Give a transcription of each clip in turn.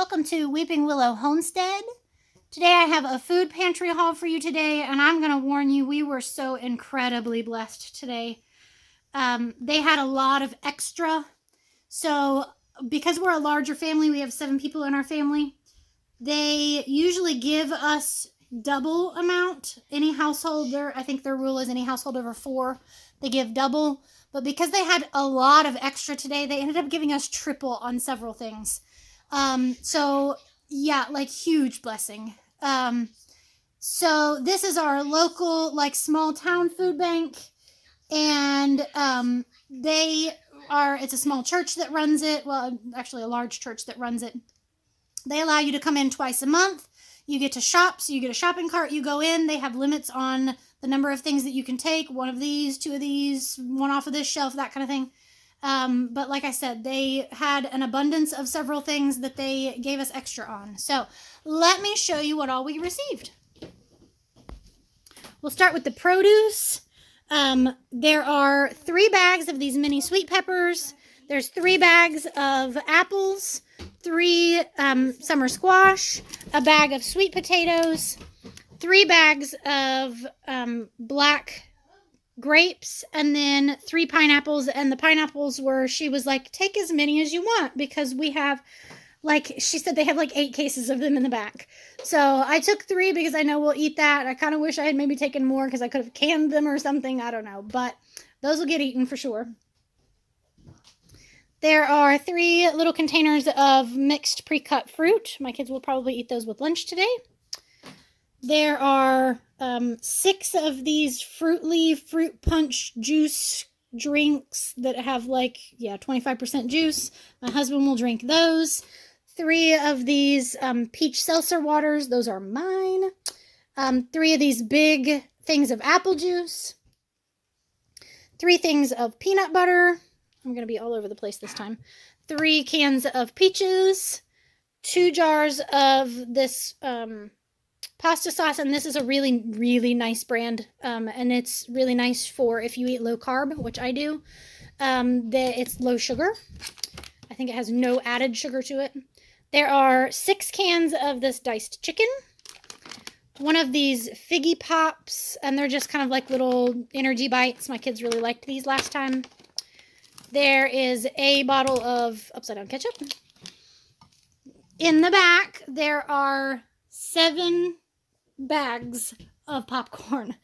Welcome to Weeping Willow Homestead. Today I have a food pantry haul for you today, and I'm going to warn you, we were so incredibly blessed today. They had a lot of extra, so because we're a larger family, we have 7 people in our family, they usually give us double amount. Any household, I think their rule is any household over 4, they give double. But because they had a lot of extra today, they ended up giving us triple on several things. So yeah, like huge blessing. So this is our local, like, small town food bank, and it's a small church that runs it. Well, actually a large church that runs it. They allow you to come in twice a month. You get to shop, so you get a shopping cart, you go in, they have limits on the number of things that you can take, 1 of these, 2 of these, 1 off of this shelf, that kind of thing. But like I said, they had an abundance of several things that they gave us extra on. So let me show you what all we received. We'll start with the produce. There are 3 bags of these mini sweet peppers. There's 3 bags of apples, 3 summer squash, a bag of sweet potatoes, 3 bags of black grapes, and then 3 pineapples. And the pineapples she was like, take as many as you want, because we have, like, she said they have like 8 cases of them in the back. So I took 3 because I know we'll eat that. I kind of wish I had maybe taken more because I could have canned them or something. I don't know, but those will get eaten for sure. There are 3 little containers of mixed pre-cut fruit. My kids will probably eat those with lunch today. There are 6 of these Fruitly fruit punch juice drinks that have 25% juice. My husband will drink those. 3 of these peach seltzer waters. Those are mine. 3 of these big things of apple juice. 3 things of peanut butter. I'm going to be all over the place this time. 3 cans of peaches. 2 jars of this pasta sauce, and this is a really, really nice brand, and it's really nice for if you eat low carb, which I do. It's low sugar. I think it has no added sugar to it. There are 6 cans of this diced chicken. 1 of these Figgy Pops, and they're just kind of like little energy bites. My kids really liked these last time. There is a bottle of upside down ketchup. In the back, there are 7 bags of popcorn.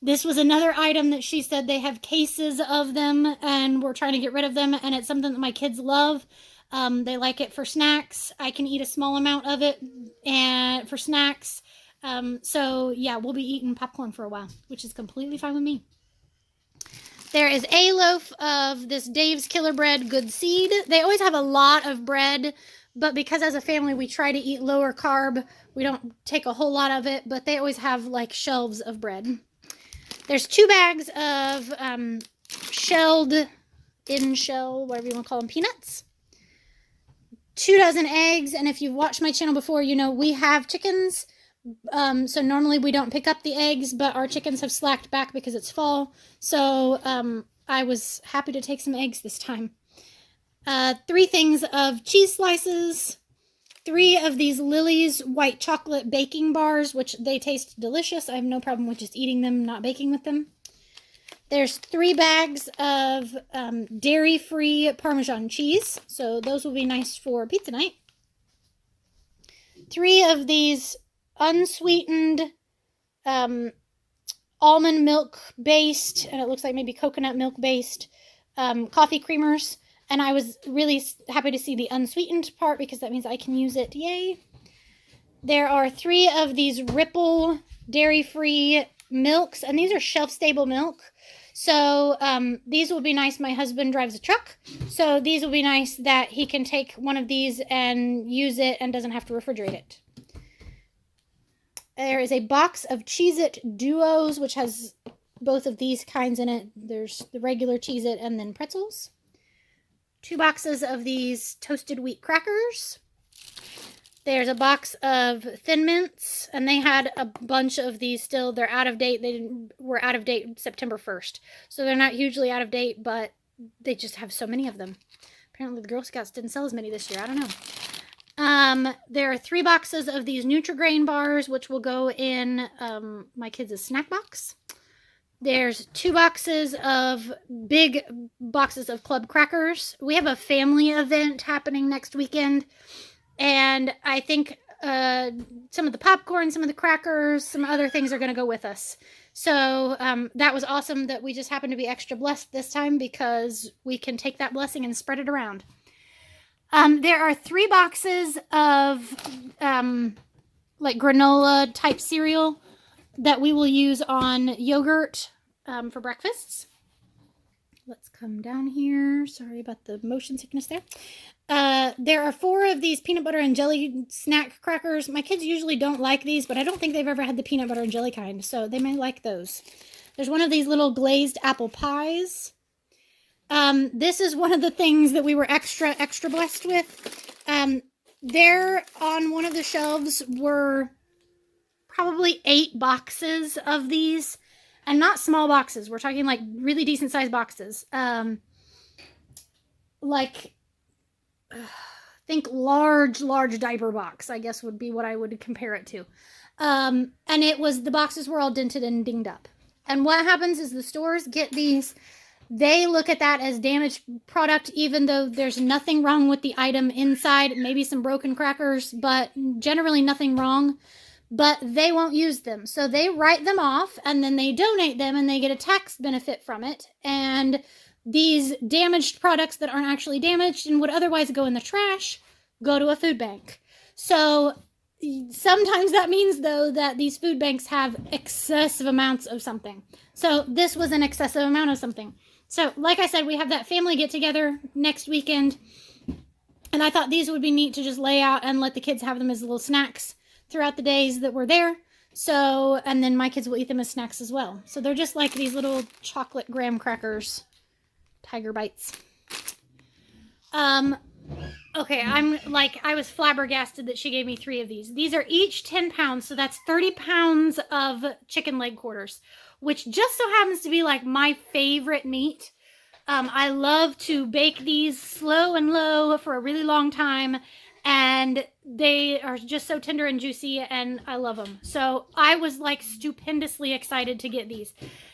This was another item that she said they have cases of them and we're trying to get rid of them, and it's something that my kids love. They like it for snacks. I can eat a small amount of it and for snacks. So yeah, we'll be eating popcorn for a while, which is completely fine with me. There is a loaf of this Dave's Killer Bread Good Seed. They always have a lot of bread, but because as a family we try to eat lower carb, we don't take a whole lot of it, but they always have like shelves of bread. There's 2 bags of shelled, whatever you want to call them, peanuts. 2 dozen eggs, and if you've watched my channel before, you know we have chickens. So normally we don't pick up the eggs, but our chickens have slacked back because it's fall. So I was happy to take some eggs this time. 3 things of cheese slices. 3 of these Lily's white chocolate baking bars, which they taste delicious. I have no problem with just eating them, not baking with them. There's 3 bags of dairy-free Parmesan cheese. So those will be nice for pizza night. 3 of these unsweetened almond milk based, and it looks like maybe coconut milk based coffee creamers. And I was really happy to see the unsweetened part because that means I can use it. Yay. There are 3 of these Ripple dairy-free milks, and these are shelf-stable milk. So these will be nice. My husband drives a truck, so these will be nice that he can take one of these and use it and doesn't have to refrigerate it. There is a box of CheezIt Duos, which has both of these kinds in it. There's the regular CheezIt and then pretzels. 2 boxes of these toasted wheat crackers. There's a box of Thin Mints, and they had a bunch of these still. They're out of date. They were out of date September 1st. So they're not hugely out of date, but they just have so many of them. Apparently the Girl Scouts didn't sell as many this year. I don't know. There are 3 boxes of these Nutri-Grain bars, which will go in my kids' snack box. There's 2 boxes of big boxes of club crackers. We have a family event happening next weekend, and I think some of the popcorn, some of the crackers, some other things are going to go with us. So that was awesome that we just happened to be extra blessed this time, because we can take that blessing and spread it around. There are 3 boxes of like granola type cereal that we will use on yogurt for breakfasts. Let's come down here. Sorry about the motion sickness there. There are 4 of these peanut butter and jelly snack crackers. My kids usually don't like these, but I don't think they've ever had the peanut butter and jelly kind, so they may like those. There's one of these little glazed apple pies. This is one of the things that we were extra blessed with. There on one of the shelves were probably 8 boxes of these, and not small boxes. We're talking like really decent sized boxes. Think large diaper box, I guess would be what I would compare it to. And the boxes were all dented and dinged up. And what happens is the stores get these, they look at that as damaged product, even though there's nothing wrong with the item inside, maybe some broken crackers, but generally nothing wrong. But they won't use them. So they write them off, and then they donate them, and they get a tax benefit from it. And these damaged products that aren't actually damaged and would otherwise go in the trash go to a food bank. So sometimes that means, though, that these food banks have excessive amounts of something. So this was an excessive amount of something. So like I said, we have that family get together next weekend, and I thought these would be neat to just lay out and let the kids have them as little snacks throughout the days that we're there. So, and then my kids will eat them as snacks as well. So they're just like these little chocolate graham crackers, Tiger Bites. Okay, I was flabbergasted that she gave me 3 of these. These are each 10 pounds, so that's 30 pounds of chicken leg quarters, which just so happens to be like my favorite meat. I love to bake these slow and low for a really long time, and they are just so tender and juicy, and I love them. So I was like stupendously excited to get these.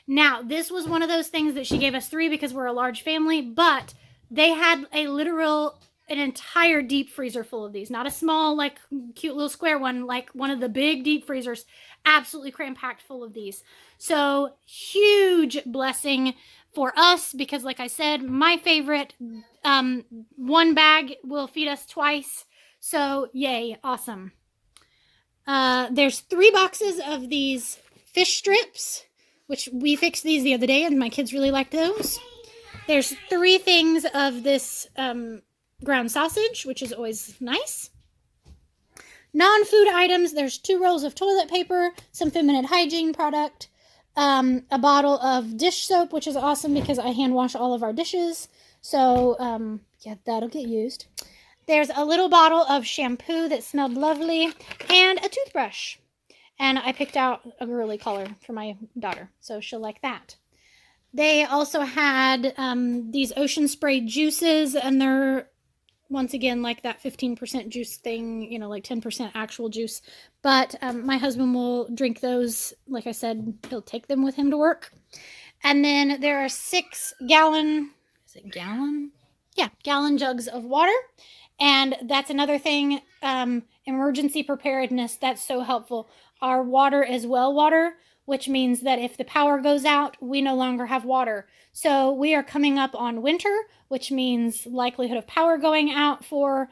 Now, this was one of those things that she gave us 3 because we're a large family, but they had an entire deep freezer full of these. Not a small, like, cute little square one, like one of the big deep freezers, absolutely cram-packed full of these. So, huge blessing for us, because like I said, my favorite, 1 bag will feed us twice. So, yay, awesome. There's 3 boxes of these fish strips, which we fixed these the other day, and my kids really like those. There's 3 things of this ground sausage, which is always nice. Non-food items, there's 2 rolls of toilet paper, some feminine hygiene product, a bottle of dish soap, which is awesome because I hand wash all of our dishes. So, yeah, that'll get used. There's a little bottle of shampoo that smelled lovely, and a toothbrush. And I picked out a girly color for my daughter, so she'll like that. They also had these ocean spray juices, and they're, once again, like that 15% juice thing, like 10% actual juice. But my husband will drink those. Like I said, he'll take them with him to work. And then there are 6 gallon, is it gallon? Yeah, gallon jugs of water. And that's another thing, emergency preparedness, that's so helpful. Our water is well water, which means that if the power goes out, we no longer have water. So we are coming up on winter, which means likelihood of power going out for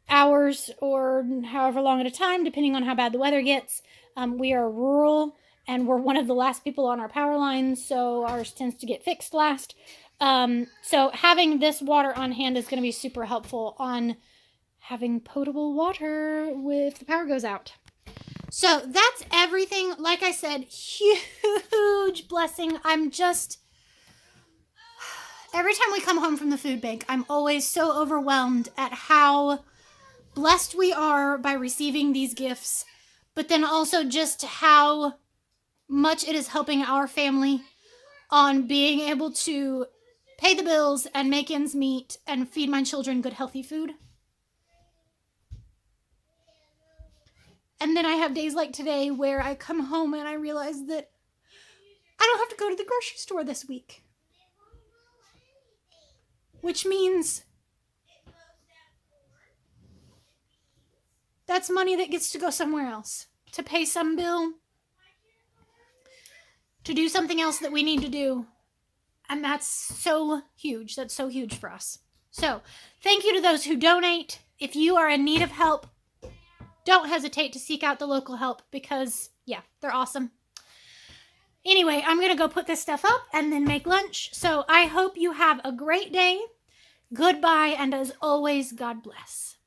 hours or however long at a time, depending on how bad the weather gets. We are rural, and we're one of the last people on our power lines, so ours tends to get fixed last. So having this water on hand is going to be super helpful on having potable water if the power goes out. So that's everything. Like I said, huge blessing. Every time we come home from the food bank, I'm always so overwhelmed at how blessed we are by receiving these gifts, but then also just how much it is helping our family on being able to pay the bills and make ends meet and feed my children good, healthy food. And then I have days like today where I come home and I realize that I don't have to go to the grocery store this week. Which means that's money that gets to go somewhere else. To pay some bill. To do something else that we need to do. And that's so huge. That's so huge for us. So, thank you to those who donate. If you are in need of help, don't hesitate to seek out the local help because, yeah, they're awesome. Anyway, I'm going to go put this stuff up and then make lunch. So, I hope you have a great day. Goodbye, and as always, God bless.